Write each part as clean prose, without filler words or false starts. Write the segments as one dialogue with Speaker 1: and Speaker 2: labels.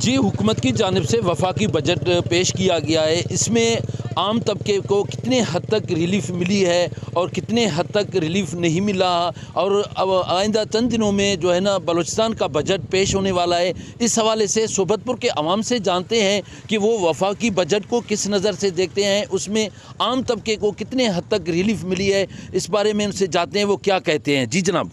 Speaker 1: जी, हुकूमत की जानिब से वफाकी बजट पेश किया गया है। इसमें आम तबके को कितने हद तक रिलीफ मिली है और कितने हद तक रिलीफ नहीं मिला, और अब आइंदा चंद दिनों में जो है ना बलूचिस्तान का बजट पेश होने वाला है। इस हवाले से सोबतपुर के अवाम से जानते हैं कि वो वफाकी बजट को किस नज़र से देखते हैं, उसमें आम तबके को कितने हद तक रिलीफ मिली है। इस बारे में उनसे जानते हैं वो क्या कहते हैं। जी जनाब।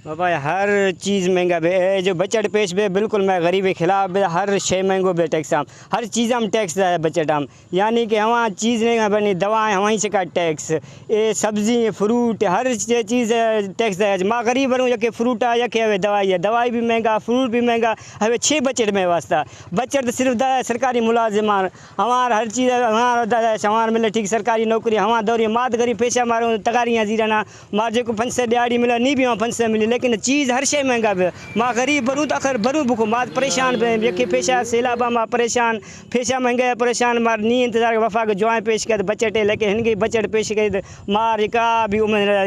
Speaker 2: बाबा हर चीज़ महंगा बे जो बजट पेश बे बिल्कुल मैं गरीब के खिलाफ बे हर शे महंगो बे टैक्स हम हर चीज़ हम टैक्स है बजट हम यानी कि हमारा चीज़ नहीं बनी दवाएं वहीं से का टैक्स ये सब्जी फ्रूट हर चीज़ टैक्स है। माँ गरीब बनूँ यके फ्रूट आ यके हवे दवाई भी महंगा फ्रूट भी महंगा हवे 6 बजट में वास्ता बजट सिर्फ सरकारी मुलाजिमान हमार हर चीज़ हमारा हमार मिले ठीक सरकारी नौकरी हमारा दौरी मात गरीब पेशा मारो तगारियाँ जीराना मार जो पंच से दिहाड़ी मिले नहीं भी वहाँ 5 से मिली लेकिन चीज़ हर शे महंगा बे माँ गरीब बनूँ तो आखिर बनूँ भूखो माँ परेशान बे यके पेशा सैलाबा माँ परेशान पेशा महंगा परेशान मार नी इंतजार वफा के जुआएं पेश कर बजट लेके हिनके बजट पेश कर मार का भी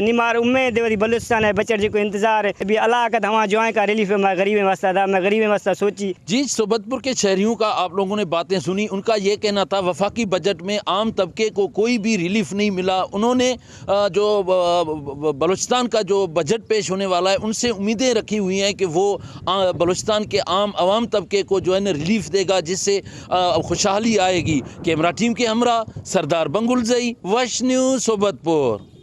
Speaker 2: निमार उम्मीद वरी बलूचिस्तान है बजट जो इंतजार है भी अल्लाह का हमारा जुआएं का रिलीफ है मैं गरीब वास्ता था मैं गरीब वास्ता सोची। जी
Speaker 1: सोबतपुर के शहरियों का आप लोगों ने बातें सुनी। उनका ये कहना था वफाकी बजट में आम तबके को कोई भी रिलीफ नहीं मिला। उन्होंने जो बलूचिस्तान का जो बजट पेश होने वाला है उनसे उम्मीदें रखी हुई हैं कि वो बलूचिस्तान के आवाम तबके को जो है ना रिलीफ देगा, जिससे खुशहाली आएगी। कैमरा टीम के हमरा सरदार बंगुल जई, वश न्यूज़ सोबतपुर।